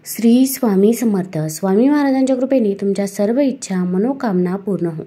श्री स्वामी समर्थ. स्वामी महाराजांच्या कृपेने तुमच्या सर्व इच्छा मनोकामना पूर्ण हो.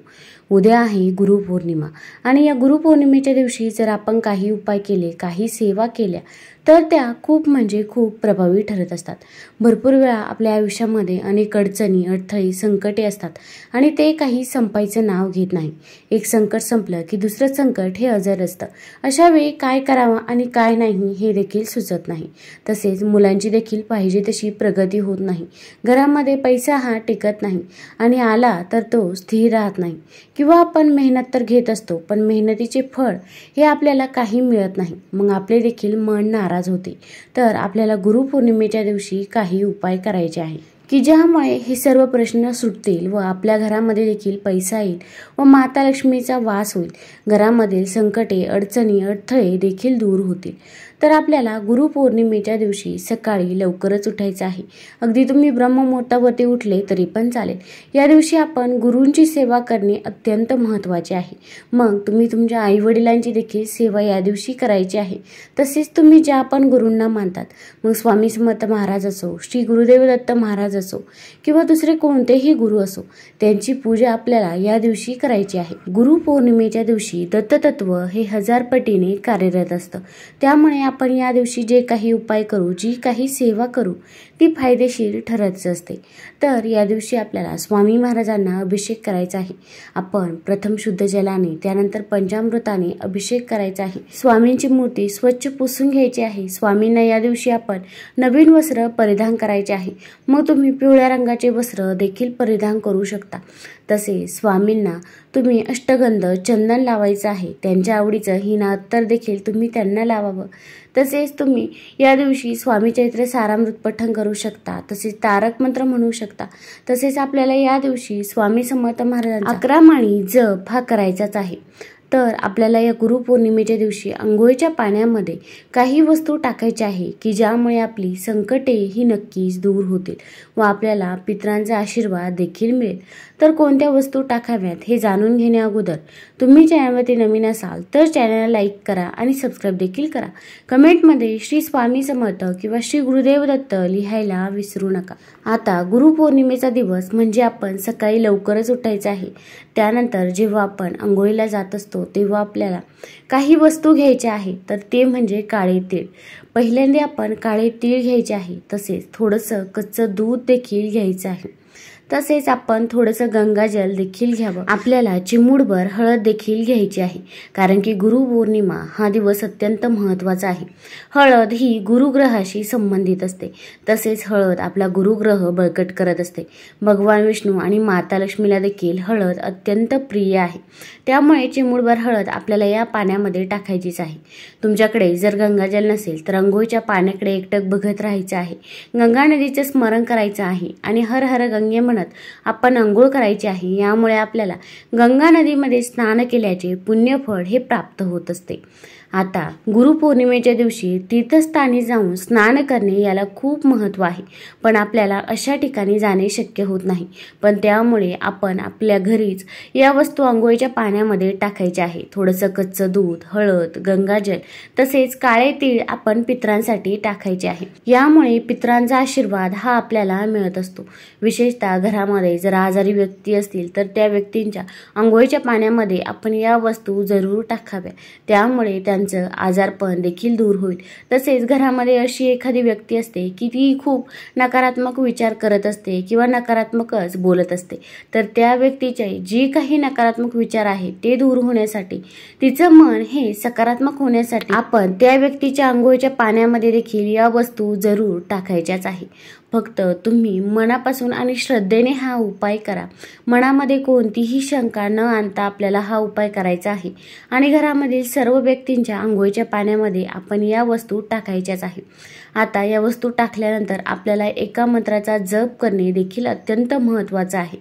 उद्या आहे गुरुपौर्णिमा आणि या गुरुपौर्णिमेच्या दिवशी जर आपण काही उपाय केले, काही सेवा केल्या तर त्या खूप म्हणजे खूप प्रभावी ठरत असतात. भरपूर वेळा आपल्या आयुष्यामध्ये अनेक अडचणी, अडथळे, संकटे असतात आणि ते काही संपायचं नाव घेत नाही. एक संकट संपलं की दुसरं संकट हे हजर असतं. अशा वेळी काय करावं आणि काय नाही हे देखील सुचत नाही. तसेच मुलांची देखील पाहिजे तशी प्रगती होत नाही. घरामध्ये पैसा हा टिकत नाही आणि आला तर तो स्थिर राहत नाही. किंवा आपण मेहनत तर घेत असतो पण मेहनतीचे फळ हे आपल्याला काही मिळत नाही. मग आपले देखील मन नाराज होते. तर आपल्याला गुरुपौर्णिमेच्या दिवशी काही उपाय करायचे आहे की ज्यामुळे हे सर्व प्रश्न सुटतील व आपल्या घरामध्ये देखील पैसा येईल व माता लक्ष्मीचा वास होईल. घरामधील संकटे, अडचणी, अडथळे देखील दूर होतील. तर आपल्याला गुरुपौर्णिमेच्या दिवशी सकाळी लवकरच उठायचं आहे. अगदी तुम्ही ब्रह्ममुहूर्तावरती उठले तरी पण चालेल. या दिवशी आपण गुरूंची सेवा करणे अत्यंत महत्त्वाचे आहे. मग तुम्ही तुमच्या आईवडिलांची देखील सेवा या दिवशी करायची आहे. तसेच तुम्ही ज्या पण गुरूंना मानतात, मग स्वामी समर्थ महाराज असो, श्री गुरुदेव दत्त महाराज असो किंवा दुसरे कोणतेही गुरु असो, त्यांची पूजा आपल्याला या दिवशी करायची आहे. गुरुपौर्णिमेच्या दिवशी दत्ततत्व हे 1000 पटीने कार्यरत असतं. त्यामुळे आपण या दिवशी जे काही उपाय करू, जी काही सेवा करू ती फायदेशीर ठरत असते. तर या दिवशी आपल्याला स्वामी महाराजांना अभिषेक करायचा आहे. आपण प्रथम शुद्ध जलाने, त्यानंतर पंचामृताने अभिषेक करायचा आहे. स्वामींची मूर्ती स्वच्छ पुसून घ्यायची आहे. स्वामींना या दिवशी आपण नवीन वस्त्र परिधान करायचे आहे. मग तुम्ही पिवळ्या रंगाचे वस्त्र देखील परिधान करू शकता. तसेच स्वामींना तुम्ही अष्टगंध, चंदन लावायचं आहे. त्यांच्या आवडीचं हिना अत्तर देखील तुम्ही त्यांना लावावं. तसेच तुम्ही या दिवशी स्वामी चरित्र सारामृत पठण करू शकता. तसेच तारक मंत्र म्हणू शकता. तसेच आपल्याला या दिवशी स्वामी समर्थ महाराजांचा 11 माळी जप हा करायचाच आहे. तर आपल्याला या गुरुपौर्णिमेच्या दिवशी अंघोळीच्या पाण्यामध्ये काही वस्तू टाकायच्या आहे की ज्यामुळे आपली संकटे ही नक्कीच दूर होतील व आपल्याला पितरांचा आशीर्वाद देखील मिळेल. तर कोणत्या वस्तू टाकाव्यात हे जाणून घेण्या अगोदर तुम्ही चॅनलवरती नवीन असाल तर चॅनलला लाईक करा आणि सबस्क्राईब देखील करा. कमेंटमध्ये श्री स्वामी समर्थ किंवा श्री गुरुदेव दत्त लिहायला विसरू नका. आता गुरुपौर्णिमेचा दिवस म्हणजे आपण सकाळी लवकरच उठायचं आहे. त्यानंतर जेव्हा आपण अंघोळीला जात असतो तेव्हा आपल्याला काही वस्तू घ्यायच्या आहे. तर ते म्हणजे काळे तीळ. पहिल्यांदा आपण काळे तीळ घ्यायचे आहे. तसेच थोडंसं कच्चं दूध देखील घ्यायचं आहे. तसेच आपण थोडंसं गंगाजल देखील घ्यावं. आपल्याला चिमूटभर हळद देखील घ्यायची आहे. कारण की गुरुपौर्णिमा हा दिवस अत्यंत महत्त्वाचा आहे. हळद ही गुरुग्रहाशी संबंधित असते. तसेच हळद आपला गुरुग्रह बळकट करत असते. भगवान विष्णू आणि माता लक्ष्मीला देखील हळद अत्यंत प्रिय आहे. त्यामुळे चिमूटभर हळद आपल्याला या पाण्यामध्ये टाकायचीच आहे. तुमच्याकडे जर गंगाजल नसेल तर अंघोळीच्या पाण्याकडे एकटक बघत राहायचं आहे. गंगा नदीचं स्मरण करायचं आहे आणि हर हर गंगे म्हणत आपण अंघोळ करायची आहे. यामुळे आपल्याला गंगा नदीमध्ये स्नान केल्याचे पुण्यफळ हे प्राप्त होत असते. आता गुरुपौर्णिमेच्या दिवशी तीर्थस्थानी जाऊन स्नान करणे याला खूप महत्त्व आहे. पण आपल्याला अशा ठिकाणी जाणे शक्य होत नाही. पण त्यामुळे आपण आपल्या घरीच या वस्तू अंघोळीच्या पाण्यामध्ये टाकायच्या आहे. थोडंसं कच्चं दूध, हळद, गंगाजल तसेच काळे तीळ आपण पितरांसाठी टाकायचे आहे. यामुळे पितरांचा आशीर्वाद हा आपल्याला मिळत असतो. विशेषतः घरामध्ये जर आजारी व्यक्ती असतील तर त्या व्यक्तींच्या अंघोळीच्या पाण्यामध्ये आपण या वस्तू जरूर टाकाव्या. त्यामुळे त्यांचं आजारपण देखील दूर होईल. तसेच घरामध्ये अशी एखादी व्यक्ती असते की ती खूप नकारात्मक विचार करत असते किंवा नकारात्मकच बोलत असते. तर त्या व्यक्तीचे जे काही नकारात्मक विचार आहेत ते दूर होण्यासाठी, तिचं मन हे सकारात्मक होण्यासाठी आपण त्या व्यक्तीच्या अंघोळीच्या पाण्यामध्ये देखील या वस्तू जरूर टाकायच्याच आहे. फक्त तुम्ही मनापासून आणि श्रद्धेने हा उपाय करा. मनामध्ये कोणतीही शंका न आणता आपल्याला हा उपाय करायचा आहे आणि घरामधील सर्व व्यक्तींच्या अंघोळीच्या पाण्यामध्ये आपण या वस्तू टाकायच्याच आहे. आता या वस्तू टाकल्यानंतर आपल्याला एका मंत्राचा जप करणे देखील अत्यंत महत्त्वाचं आहे.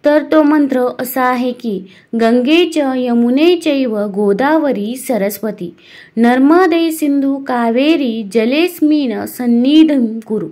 तर तो मंत्र असा आहे की गंगे च यमुने चैव गोदावरी सरस्वती नर्मदे सिंधू कावेरी जलेस्मिन सन्निधिं कुरु.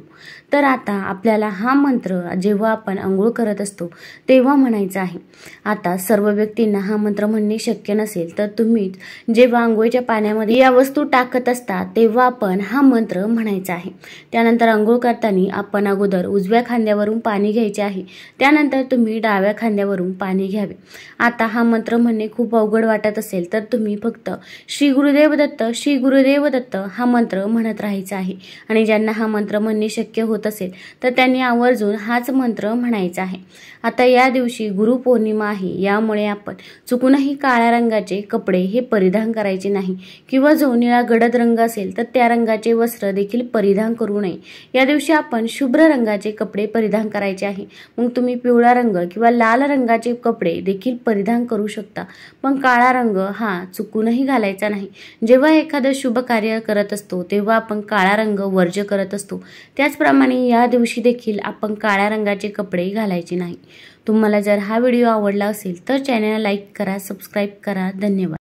तर आता आपल्याला हा मंत्र जेव्हा आपण अंघोळ करत असतो तेव्हा म्हणायचा आहे. आता सर्व व्यक्तींना हा मंत्र म्हणणे शक्य नसेल तर तुम्ही जेव्हा अंघोळीच्या पाण्यामध्ये या वस्तू टाकत असता तेव्हा आपण हा मंत्र म्हणायचा आहे. त्यानंतर अंघोळ करताना आपण अगोदर उजव्या खांद्यावरून पाणी घ्यायचे आहे, त्यानंतर तुम्ही डाव्या खांद्यावरून पाणी घ्यावे. आता हा मंत्र म्हणणे खूप अवघड वाटत असेल तर तुम्ही फक्त श्री गुरुदेव दत्त, श्री गुरुदेव दत्त हा मंत्र म्हणत राहायचा आहे. आणि ज्यांना हा मंत्र म्हणणे शक्य होत असेल तर त्यांनी आवर्जून हाच मंत्र म्हणायचा आहे. आता या दिवशी गुरुपौर्णिमा आहे, यामुळे आपण चुकूनही काळ्या रंगाचे कपडे हे परिधान करायचे नाही किंवा जो निळा गडद रंग असेल तर त्या रंगाचे वस्त्र देखील परिधान करू नये. या दिवशी आपण शुभ्र रंगाचे कपडे परिधान करायचे आहे. मग तुम्ही पिवळा रंग किंवा लाल रंगाचे कपडे देखील परिधान करू शकता, पण काळा रंग हा चुकूनही घालायचा नाही. जेव्हा एखादं शुभ कार्य करत असतो तेव्हा आपण काळा रंग वर्ज्य करत असतो, त्याचप्रमाणे या दिवशी देखील आपण काळ्या रंगाचे कपडे घालायचे नाही. तुम्हाला जर हा व्हिडिओ आवडला असेल तर चॅनलला लाईक करा, सबस्क्राईब करा. धन्यवाद.